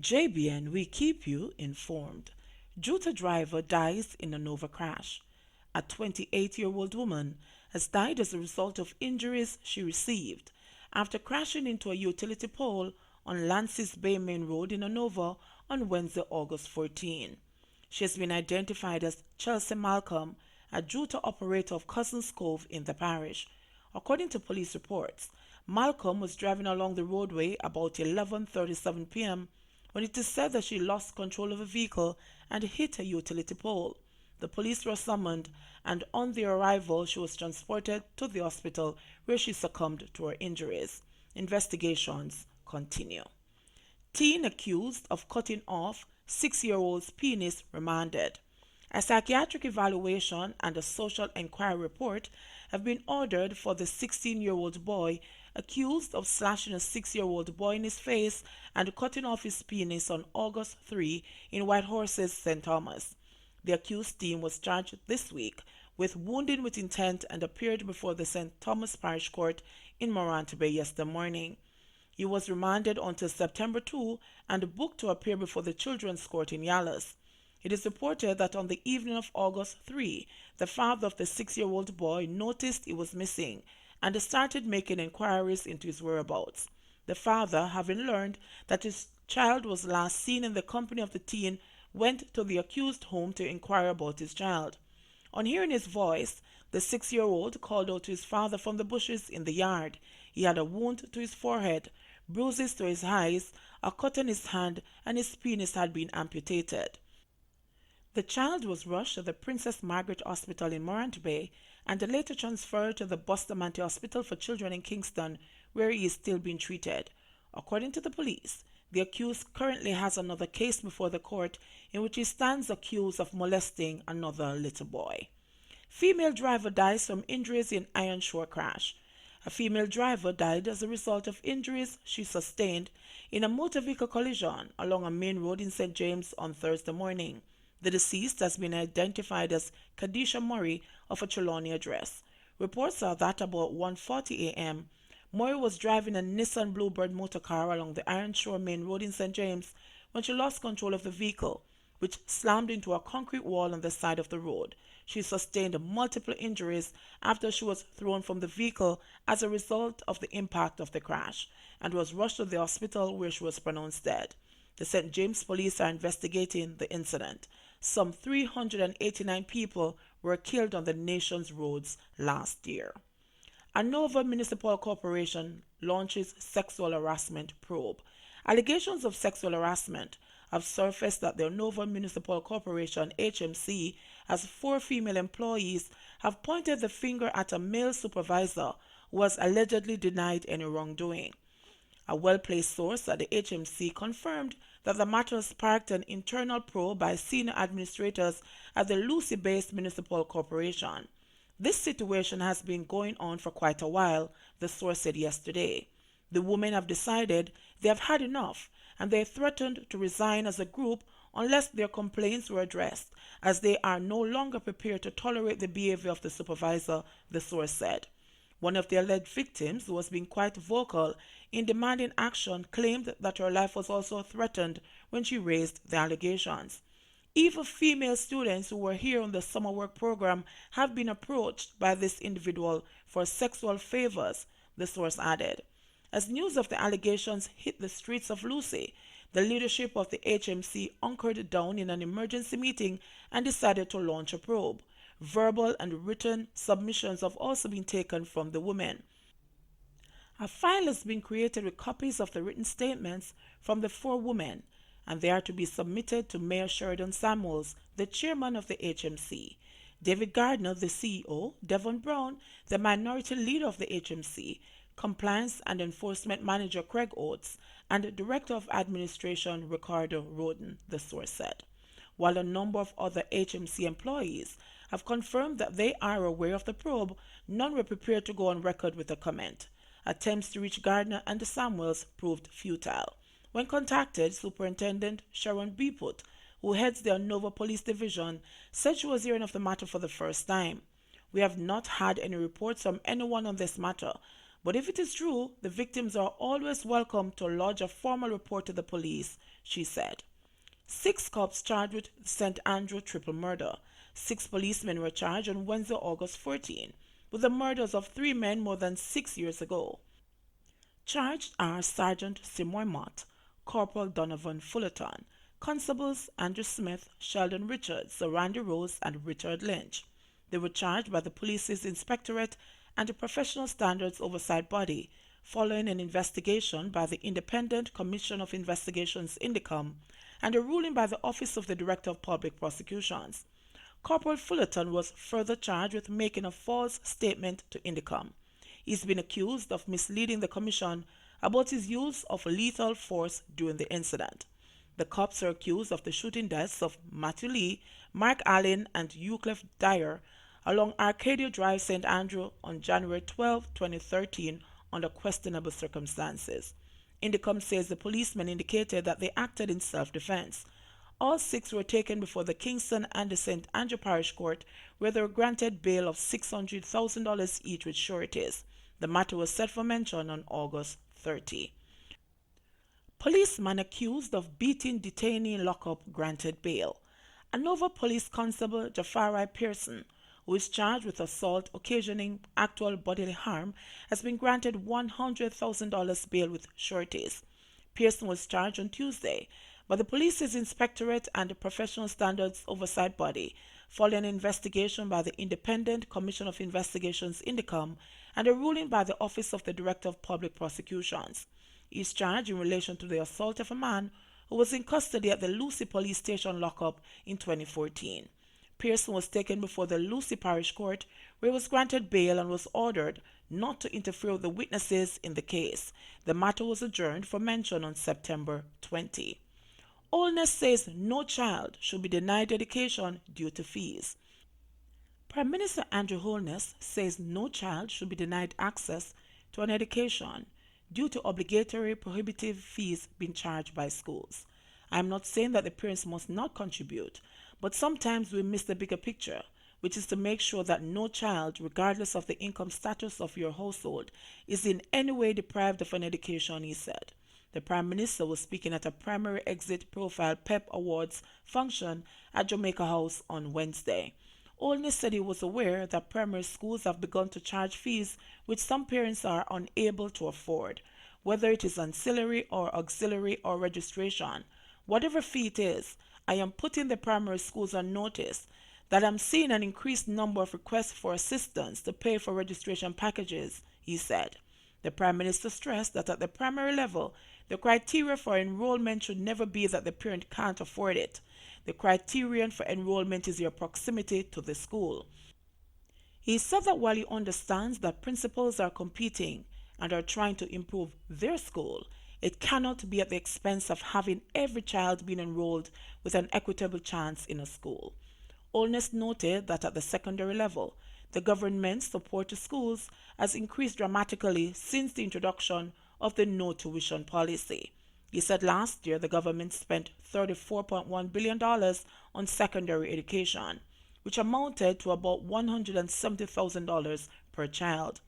JBN, we keep you informed. Juta driver dies in a Hanover crash. A 28-year-old woman has died as a result of injuries she received after crashing into a utility pole on Lances Bay Main Road in Hanover on Wednesday, August 14. She has been identified as Chelsea Malcolm, a Juta operator of Cousins Cove in the parish. According to police reports, Malcolm was driving along the roadway about 11:37 p.m. when it is said that she lost control of a vehicle and hit a utility pole. The police were summoned, and on their arrival, she was transported to the hospital where she succumbed to her injuries. Investigations continue. Teen accused of cutting off 6-year-old's penis remanded. A psychiatric evaluation and a social inquiry report have been ordered for the 16-year-old boy accused of slashing a 6-year-old boy in his face and cutting off his penis on August 3 in Whitehorse's St. Thomas. The accused teen was charged this week with wounding with intent and appeared before the St. Thomas Parish Court in Morant Bay yesterday morning. He was remanded until September 2 and booked to appear before the Children's Court in Yallis. It is reported that on the evening of August 3, the father of the 6-year-old boy noticed he was missing and started making inquiries into his whereabouts. The father, having learned that his child was last seen in the company of the teen, went to the accused home to inquire about his child. On hearing his voice, the 6-year-old called out to his father from the bushes in the yard. He had a wound to his forehead, bruises to his eyes, a cut on his hand, and his penis had been amputated. The child was rushed to the Princess Margaret Hospital in Morant Bay and later transferred to the Bustamante Hospital for Children in Kingston, where he is still being treated. According to the police, the accused currently has another case before the court in which he stands accused of molesting another little boy. Female driver dies from injuries in Iron Shore crash. A female driver died as a result of injuries she sustained in a motor vehicle collision along a main road in St. James on Thursday morning. The deceased has been identified as Kadisha Murray of a Trelawney address. Reports are that about 1:40 a.m., Murray was driving a Nissan Bluebird motor car along the Iron Shore Main Road in St. James when she lost control of the vehicle, which slammed into a concrete wall on the side of the road. She sustained multiple injuries after she was thrown from the vehicle as a result of the impact of the crash and was rushed to the hospital where she was pronounced dead. The St. James police are investigating the incident. Some 389 people were killed on the nation's roads last year. Hanover Municipal Corporation launches sexual harassment probe. Allegations of sexual harassment have surfaced at the Hanover Municipal Corporation (HMC) as 4 female employees have pointed the finger at a male supervisor who was allegedly denied any wrongdoing. A well-placed source at the HMC confirmed that the matter sparked an internal probe by senior administrators at the Lucy-based municipal corporation. This situation has been going on for quite a while, the source said yesterday. The women have decided they have had enough, and they threatened to resign as a group unless their complaints were addressed, as they are no longer prepared to tolerate the behavior of the supervisor, the source said. One of the alleged victims, who was being quite vocal in demanding action, claimed that her life was also threatened when she raised the allegations. Even female students who were here on the summer work program have been approached by this individual for sexual favors, the source added. As news of the allegations hit the streets of Lucy, the leadership of the HMC hunkered down in an emergency meeting and decided to launch a probe. Verbal and written submissions have also been taken from the women. A file has been created with copies of the written statements from the 4 women, and they are to be submitted to Mayor Sheridan Samuels, the chairman of the HMC, David Gardner, the CEO, Devon Brown, the minority leader of the HMC, Compliance and Enforcement Manager Craig Oates, and Director of Administration Ricardo Roden, the source said. While a number of other HMC employees have confirmed that they are aware of the probe, none were prepared to go on record with a comment. Attempts to reach Gardner and the Samuels proved futile. When contacted, Superintendent Sharon Beeput, who heads the Hanover Police Division, said she was hearing of the matter for the first time. We have not had any reports from anyone on this matter, But if it is true, the victims are always welcome to lodge a formal report to the police, she said. 6 cops charged with St. Andrew triple murder. 6 policemen were charged on Wednesday, August 14, with the murders of 3 men more than 6 years ago. Charged are Sergeant Seymour Mott, Corporal Donovan Fullerton, Constables Andrew Smith, Sheldon Richards, Randy Rose, and Richard Lynch. They were charged by the Police's Inspectorate and the Professional Standards Oversight Body following an investigation by the Independent Commission of Investigations Indicom and a ruling by the Office of the Director of Public Prosecutions. Corporal Fullerton was further charged with making a false statement to Indicom. He's been accused of misleading the Commission about his use of lethal force during the incident. The cops are accused of the shooting deaths of Matthew Lee, Mark Allen, and Eucliffe Dyer along Arcadia Drive, St. Andrew on January 12, 2013 under questionable circumstances. Indicom says the policemen indicated that they acted in self-defense. All 6 were taken before the Kingston and the St. Andrew Parish Court, where they were granted bail of $600,000 each with sureties. The matter was set for mention on August 30. Policeman accused of beating detainee in lockup granted bail. Hanover Police Constable Jafari Pearson, who is charged with assault occasioning actual bodily harm, has been granted $100,000 bail with sureties. Pearson was charged on Tuesday by the Police's Inspectorate and the Professional Standards Oversight Body following an investigation by the Independent Commission of Investigations Indicom and a ruling by the Office of the Director of Public Prosecutions. He is charged in relation to the assault of a man who was in custody at the Lucy Police Station lockup in 2014. Pearson was taken before the Lucy Parish Court, where he was granted bail and was ordered not to interfere with the witnesses in the case. The matter was adjourned for mention on September 20. Holness says no child should be denied education due to fees. Prime Minister Andrew Holness says no child should be denied access to an education due to obligatory prohibitive fees being charged by schools. I am not saying that the parents must not contribute, but sometimes we miss the bigger picture, which is to make sure that no child, regardless of the income status of your household, is in any way deprived of an education, he said. The Prime Minister was speaking at a Primary Exit Profile PEP Awards function at Jamaica House on Wednesday. Holness said he was aware that primary schools have begun to charge fees which some parents are unable to afford, whether it is ancillary or auxiliary or registration. Whatever fee it is, I am putting the primary schools on notice that I'm seeing an increased number of requests for assistance to pay for registration packages, he said. The Prime Minister stressed that at the primary level, the criteria for enrollment should never be that the parent can't afford it. The criterion for enrollment is your proximity to the school. He said that while he understands that principals are competing and are trying to improve their school, it cannot be at the expense of having every child being enrolled with an equitable chance in a school. Holness noted that at the secondary level, the government's support to schools has increased dramatically since the introduction of the no tuition policy. He said last year the government spent $34.1 billion on secondary education, which amounted to about $170,000 per child.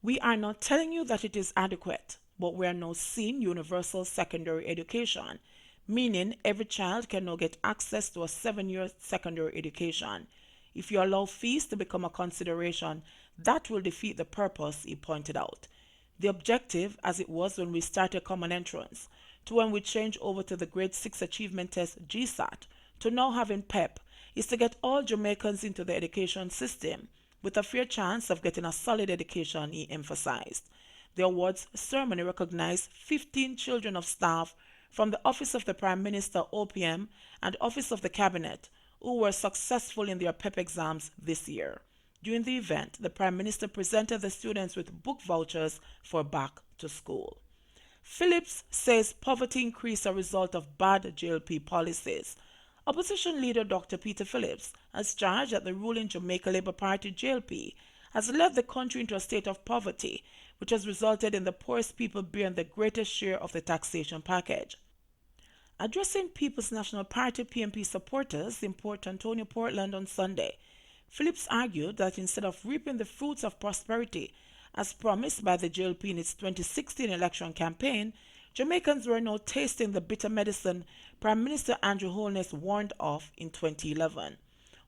We are not telling you that it is adequate, but we are now seeing universal secondary education, meaning every child can now get access to a 7-year secondary education. If you allow fees to become a consideration, that will defeat the purpose, he pointed out. The objective, as it was when we started Common Entrance, to when we changed over to the Grade 6 Achievement Test GSAT, to now having PEP, is to get all Jamaicans into the education system with a fair chance of getting a solid education, he emphasized. The awards ceremony recognized 15 children of staff from the Office of the Prime Minister OPM and Office of the Cabinet who were successful in their PEP exams this year. During the event, the Prime Minister presented the students with book vouchers for back to school. Phillips says poverty increased as a result of bad JLP policies. Opposition leader Dr. Peter Phillips has charged that the ruling Jamaica Labour Party JLP has led the country into a state of poverty, which has resulted in the poorest people bearing the greatest share of the taxation package. Addressing People's National Party PNP supporters in Port Antonio, Portland on Sunday, Phillips argued that instead of reaping the fruits of prosperity As promised by the JLP in its 2016 election campaign, Jamaicans were now tasting the bitter medicine Prime Minister Andrew Holness warned of in 2011.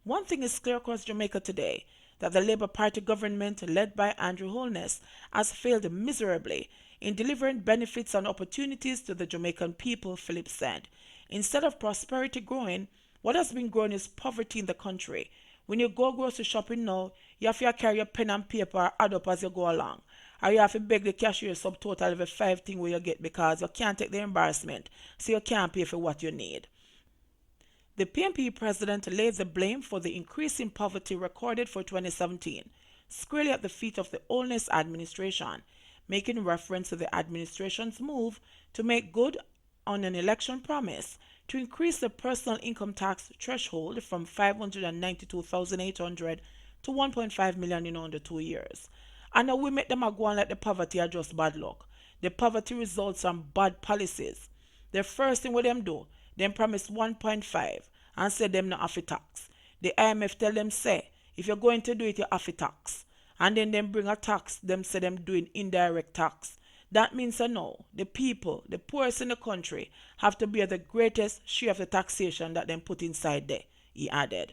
One thing is clear across Jamaica today, that the Labour Party government led by Andrew Holness has failed miserably in delivering benefits and opportunities to the Jamaican people, Phillips said. Instead of prosperity growing, what has been growing is poverty in the country. When you go grocery shopping now, you have to carry your pen and paper or add up as you go along. Or you have to beg the cashier subtotal every 5 things where you get because you can't take the embarrassment, so you can't pay for what you need. The PNP president laid the blame for the increase in poverty recorded for 2017 squarely at the feet of the Holness administration, making reference to the administration's move to make good on an election promise to increase the personal income tax threshold from 592,800 to 1.5 million in under 2 years. And now we make them go on like the poverty are just bad luck. The poverty results from bad policies. The first thing what them do, them promise 1.5 and say them not have to tax. The IMF tell them say, if you're going to do it, you have to tax. And then them bring a tax, them say them doing indirect tax. That means no, the people, the poorest in the country, have to bear the greatest share of the taxation that them put inside there, he added.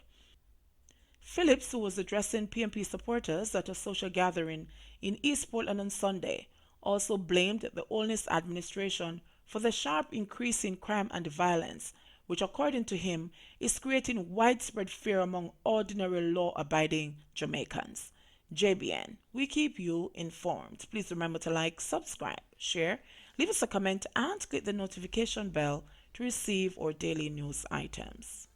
Phillips, who was addressing PNP supporters at a social gathering in East Portland on Sunday, also blamed the Holness administration for the sharp increase in crime and violence, which according to him is creating widespread fear among ordinary law-abiding Jamaicans. JBN, we keep you informed. Please remember to like, subscribe, share, leave us a comment and click the notification bell to receive our daily news items.